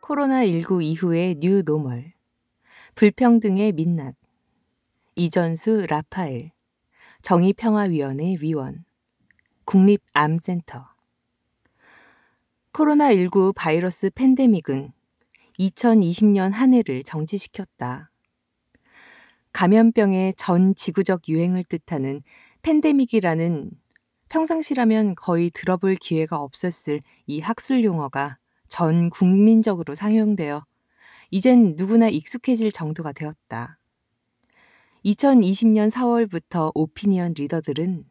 코로나19 이후의 뉴 노멀, 불평등의 민낯, 이전수 라파엘, 정의평화위원회 위원, 국립암센터. 코로나19 바이러스 팬데믹은 2020년 한 해를 정지시켰다. 감염병의 전 지구적 유행을 뜻하는 팬데믹이라는 평상시라면 거의 들어볼 기회가 없었을 이 학술 용어가 전 국민적으로 상용되어 이젠 누구나 익숙해질 정도가 되었다. 2020년 4월부터 오피니언 리더들은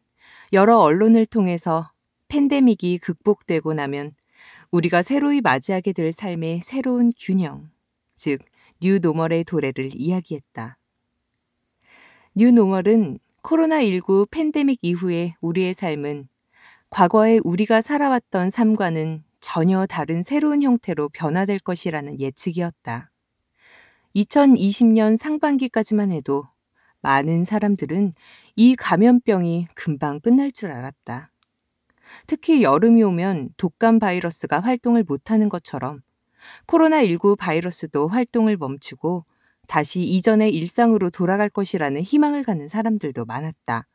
여러 언론을 통해서 팬데믹이 극복되고 나면 우리가 새로이 맞이하게 될 삶의 새로운 균형, 즉 뉴 노멀의 도래를 이야기했다. 뉴 노멀은 코로나19 팬데믹 이후의 우리의 삶은 과거에 우리가 살아왔던 삶과는 전혀 다른 새로운 형태로 변화될 것이라는 예측이었다. 2020년 상반기까지만 해도 많은 사람들은 이 감염병이 금방 끝날 줄 알았다. 특히 여름이 오면 독감 바이러스가 활동을 못하는 것처럼 코로나19 바이러스도 활동을 멈추고 다시 이전의 일상으로 돌아갈 것이라는 희망을 갖는 사람들도 많았다.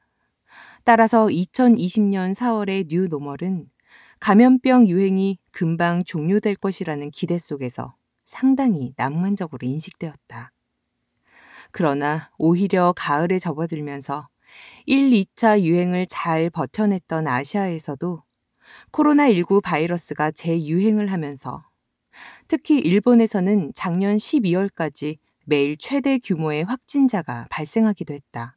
따라서 2020년 4월의 뉴 노멀은 감염병 유행이 금방 종료될 것이라는 기대 속에서 상당히 낭만적으로 인식되었다. 그러나 오히려 가을에 접어들면서 1, 2차 유행을 잘 버텨냈던 아시아에서도 코로나19 바이러스가 재유행을 하면서 특히 일본에서는 작년 12월까지 매일 최대 규모의 확진자가 발생하기도 했다.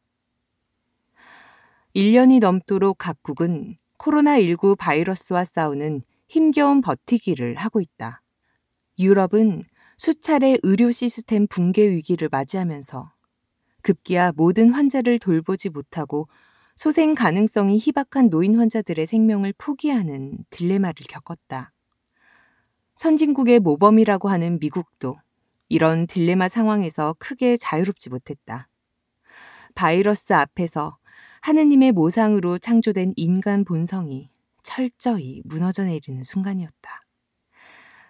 1년이 넘도록 각국은 코로나19 바이러스와 싸우는 힘겨운 버티기를 하고 있다. 유럽은 수차례 의료 시스템 붕괴 위기를 맞이하면서 급기야 모든 환자를 돌보지 못하고 소생 가능성이 희박한 노인 환자들의 생명을 포기하는 딜레마를 겪었다. 선진국의 모범이라고 하는 미국도 이런 딜레마 상황에서 크게 자유롭지 못했다. 바이러스 앞에서 하느님의 모상으로 창조된 인간 본성이 철저히 무너져 내리는 순간이었다.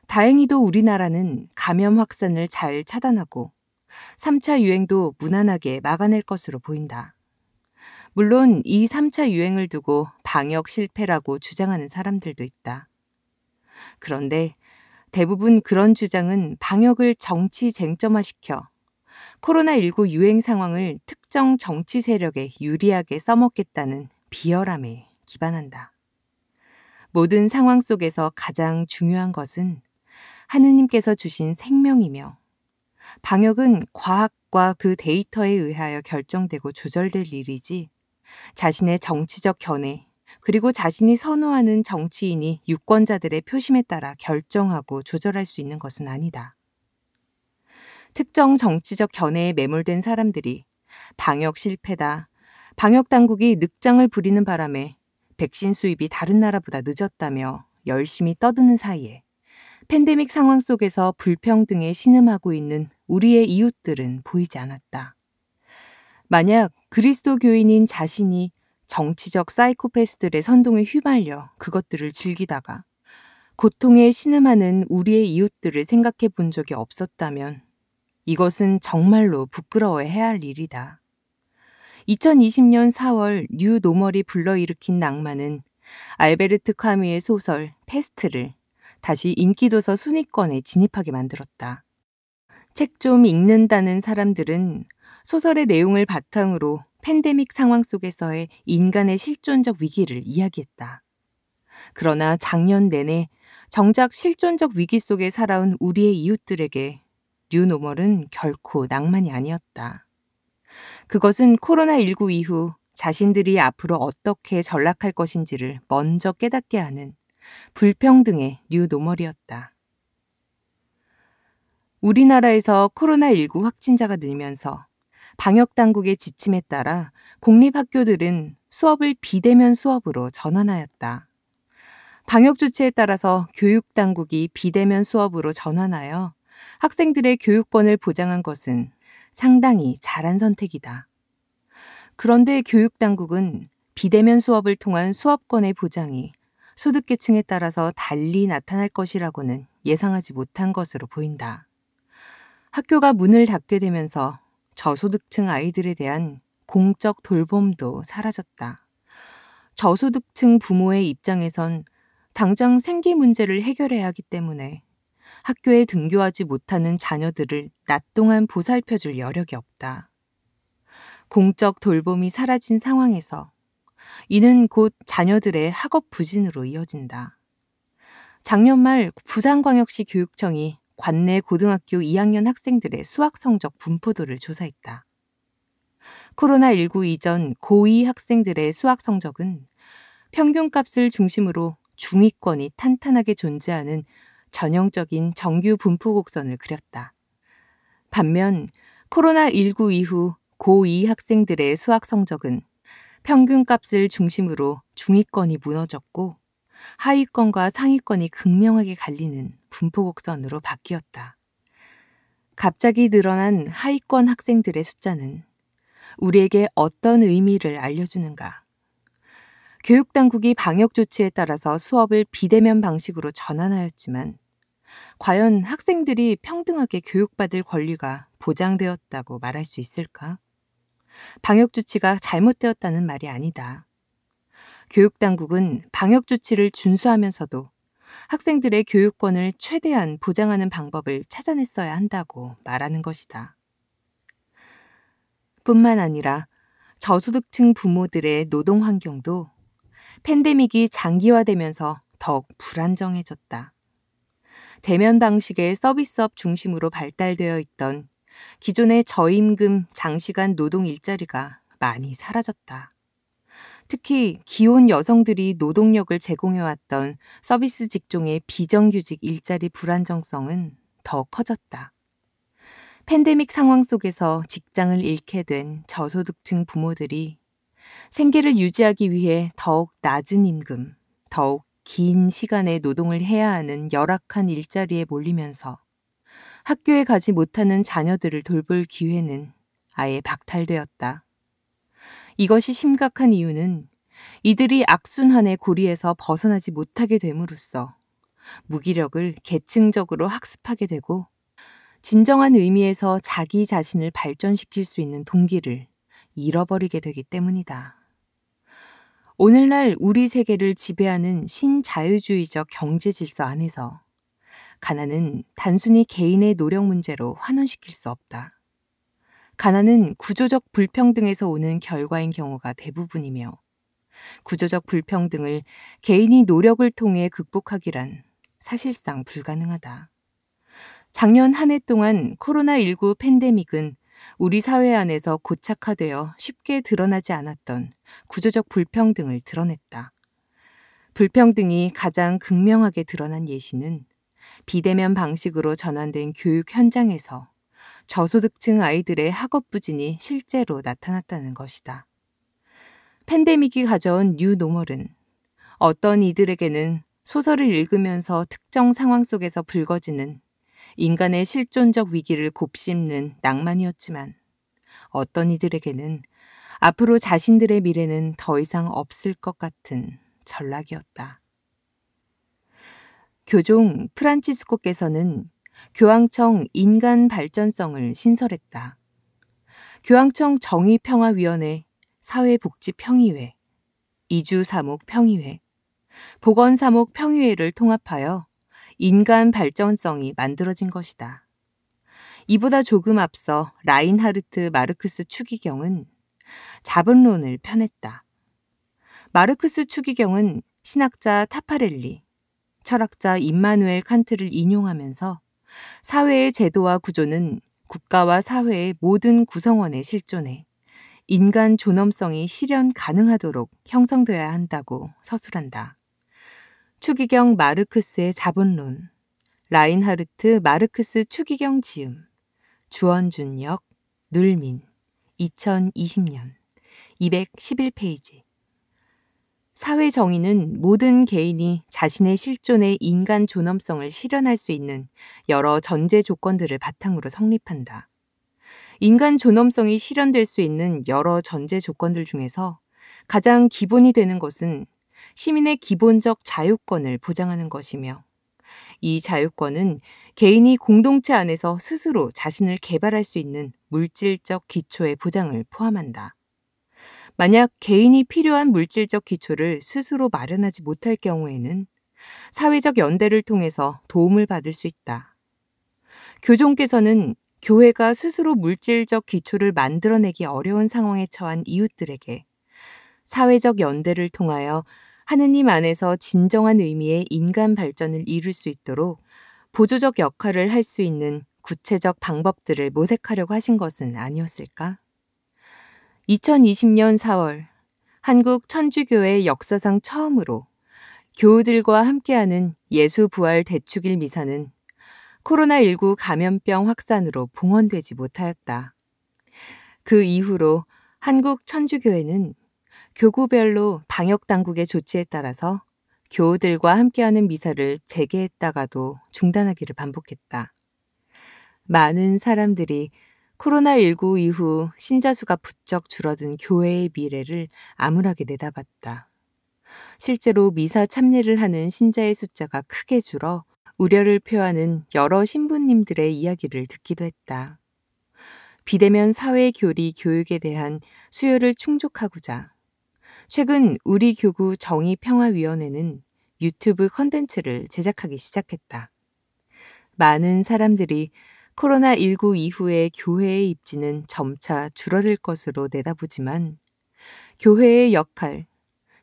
다행히도 우리나라는 감염 확산을 잘 차단하고 3차 유행도 무난하게 막아낼 것으로 보인다. 물론 이 3차 유행을 두고 방역 실패라고 주장하는 사람들도 있다. 그런데 대부분 그런 주장은 방역을 정치 쟁점화시켜 코로나19 유행 상황을 특정 정치 세력에 유리하게 써먹겠다는 비열함에 기반한다. 모든 상황 속에서 가장 중요한 것은 하느님께서 주신 생명이며 방역은 과학과 그 데이터에 의하여 결정되고 조절될 일이지 자신의 정치적 견해 그리고 자신이 선호하는 정치인이 유권자들의 표심에 따라 결정하고 조절할 수 있는 것은 아니다. 특정 정치적 견해에 매몰된 사람들이 방역 실패다, 방역 당국이 늑장을 부리는 바람에 백신 수입이 다른 나라보다 늦었다며 열심히 떠드는 사이에 팬데믹 상황 속에서 불평등에 신음하고 있는 우리의 이웃들은 보이지 않았다. 만약 그리스도 교인인 자신이 정치적 사이코패스들의 선동에 휘말려 그것들을 즐기다가 고통에 신음하는 우리의 이웃들을 생각해 본 적이 없었다면 이것은 정말로 부끄러워해야 할 일이다. 2020년 4월 뉴 노멀이 불러일으킨 낭만은 알베르트 카뮈의 소설 패스트를 다시 인기도서 순위권에 진입하게 만들었다. 책 좀 읽는다는 사람들은 소설의 내용을 바탕으로 팬데믹 상황 속에서의 인간의 실존적 위기를 이야기했다. 그러나 작년 내내 정작 실존적 위기 속에 살아온 우리의 이웃들에게 뉴 노멀은 결코 낭만이 아니었다. 그것은 코로나19 이후 자신들이 앞으로 어떻게 전락할 것인지를 먼저 깨닫게 하는 불평등의 뉴 노멀이었다. 우리나라에서 코로나19 확진자가 늘면서 방역당국의 지침에 따라 공립학교들은 수업을 비대면 수업으로 전환하였다. 방역조치에 따라서 교육당국이 비대면 수업으로 전환하여 학생들의 교육권을 보장한 것은 상당히 잘한 선택이다. 그런데 교육당국은 비대면 수업을 통한 수업권의 보장이 소득계층에 따라서 달리 나타날 것이라고는 예상하지 못한 것으로 보인다. 학교가 문을 닫게 되면서 저소득층 아이들에 대한 공적 돌봄도 사라졌다. 저소득층 부모의 입장에선 당장 생계 문제를 해결해야 하기 때문에 학교에 등교하지 못하는 자녀들을 낮 동안 보살펴줄 여력이 없다. 공적 돌봄이 사라진 상황에서 이는 곧 자녀들의 학업 부진으로 이어진다. 작년 말 부산광역시 교육청이 관내 고등학교 2학년 학생들의 수학 성적 분포도를 조사했다. 코로나19 이전 고2 학생들의 수학 성적은 평균값을 중심으로 중위권이 탄탄하게 존재하는 전형적인 정규 분포 곡선을 그렸다. 반면 코로나19 이후 고2 학생들의 수학 성적은 평균값을 중심으로 중위권이 무너졌고 하위권과 상위권이 극명하게 갈리는 분포곡선으로 바뀌었다. 갑자기 늘어난 하위권 학생들의 숫자는 우리에게 어떤 의미를 알려주는가? 교육당국이 방역 조치에 따라서 수업을 비대면 방식으로 전환하였지만 과연 학생들이 평등하게 교육받을 권리가 보장되었다고 말할 수 있을까? 방역 조치가 잘못되었다는 말이 아니다. 교육당국은 방역 조치를 준수하면서도 학생들의 교육권을 최대한 보장하는 방법을 찾아냈어야 한다고 말하는 것이다. 뿐만 아니라 저소득층 부모들의 노동 환경도 팬데믹이 장기화되면서 더욱 불안정해졌다. 대면 방식의 서비스업 중심으로 발달되어 있던 기존의 저임금 장시간 노동 일자리가 많이 사라졌다. 특히 기혼 여성들이 노동력을 제공해왔던 서비스 직종의 비정규직 일자리 불안정성은 더 커졌다. 팬데믹 상황 속에서 직장을 잃게 된 저소득층 부모들이 생계를 유지하기 위해 더욱 낮은 임금, 더욱 긴 시간의 노동을 해야 하는 열악한 일자리에 몰리면서 학교에 가지 못하는 자녀들을 돌볼 기회는 아예 박탈되었다. 이것이 심각한 이유는 이들이 악순환의 고리에서 벗어나지 못하게 됨으로써 무기력을 계층적으로 학습하게 되고 진정한 의미에서 자기 자신을 발전시킬 수 있는 동기를 잃어버리게 되기 때문이다. 오늘날 우리 세계를 지배하는 신자유주의적 경제 질서 안에서 가난은 단순히 개인의 노력 문제로 환원시킬 수 없다. 가난은 구조적 불평등에서 오는 결과인 경우가 대부분이며 구조적 불평등을 개인이 노력을 통해 극복하기란 사실상 불가능하다. 작년 한 해 동안 코로나19 팬데믹은 우리 사회 안에서 고착화되어 쉽게 드러나지 않았던 구조적 불평등을 드러냈다. 불평등이 가장 극명하게 드러난 예시는 비대면 방식으로 전환된 교육 현장에서 저소득층 아이들의 학업 부진이 실제로 나타났다는 것이다. 팬데믹이 가져온 뉴노멀은 어떤 이들에게는 소설을 읽으면서 특정 상황 속에서 불거지는 인간의 실존적 위기를 곱씹는 낭만이었지만 어떤 이들에게는 앞으로 자신들의 미래는 더 이상 없을 것 같은 전락이었다. 교종 프란치스코께서는 교황청 인간발전성을 신설했다. 교황청 정의평화위원회, 사회복지평의회, 이주사목평의회, 보건사목평의회를 통합하여 인간발전성이 만들어진 것이다. 이보다 조금 앞서 라인하르트 마르크스 추기경은 자본론을 펴냈다. 마르크스 추기경은 신학자 타파렐리, 철학자 임마누엘 칸트를 인용하면서 사회의 제도와 구조는 국가와 사회의 모든 구성원에 실존해 인간 존엄성이 실현 가능하도록 형성되어야 한다고 서술한다. 추기경 마르크스의 자본론, 라인하르트 마르크스 추기경 지음, 주원준 역, 눌민, 2020년, 211페이지. 사회 정의는 모든 개인이 자신의 실존의 인간 존엄성을 실현할 수 있는 여러 전제 조건들을 바탕으로 성립한다. 인간 존엄성이 실현될 수 있는 여러 전제 조건들 중에서 가장 기본이 되는 것은 시민의 기본적 자유권을 보장하는 것이며 이 자유권은 개인이 공동체 안에서 스스로 자신을 개발할 수 있는 물질적 기초의 보장을 포함한다. 만약 개인이 필요한 물질적 기초를 스스로 마련하지 못할 경우에는 사회적 연대를 통해서 도움을 받을 수 있다. 교종께서는 교회가 스스로 물질적 기초를 만들어내기 어려운 상황에 처한 이웃들에게 사회적 연대를 통하여 하느님 안에서 진정한 의미의 인간 발전을 이룰 수 있도록 보조적 역할을 할 수 있는 구체적 방법들을 모색하려고 하신 것은 아니었을까? 2020년 4월 한국 천주교회 역사상 처음으로 교우들과 함께하는 예수부활 대축일 미사는 코로나19 감염병 확산으로 봉헌되지 못하였다. 그 이후로 한국 천주교회는 교구별로 방역당국의 조치에 따라서 교우들과 함께하는 미사를 재개했다가도 중단하기를 반복했다. 많은 사람들이 코로나19 이후 신자 수가 부쩍 줄어든 교회의 미래를 암울하게 내다봤다. 실제로 미사 참여를 하는 신자의 숫자가 크게 줄어 우려를 표하는 여러 신부님들의 이야기를 듣기도 했다. 비대면 사회교리 교육에 대한 수요를 충족하고자 최근 우리 교구 정의평화위원회는 유튜브 컨텐츠를 제작하기 시작했다. 많은 사람들이 코로나19 이후에 교회의 입지는 점차 줄어들 것으로 내다보지만 교회의 역할,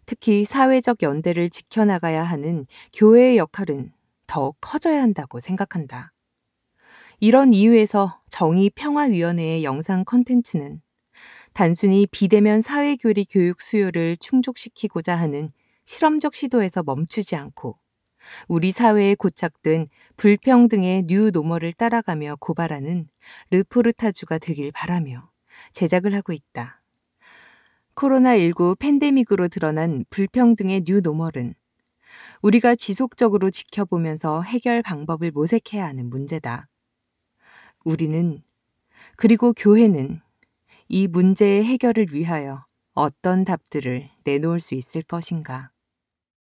특히 사회적 연대를 지켜나가야 하는 교회의 역할은 더욱 커져야 한다고 생각한다. 이런 이유에서 정의평화위원회의 영상 컨텐츠는 단순히 비대면 사회교리 교육 수요를 충족시키고자 하는 실험적 시도에서 멈추지 않고 우리 사회에 고착된 불평등의 뉴노멀을 따라가며 고발하는 르포르타주가 되길 바라며 제작을 하고 있다. 코로나19 팬데믹으로 드러난 불평등의 뉴노멀은 우리가 지속적으로 지켜보면서 해결 방법을 모색해야 하는 문제다. 우리는 그리고 교회는 이 문제의 해결을 위하여 어떤 답들을 내놓을 수 있을 것인가?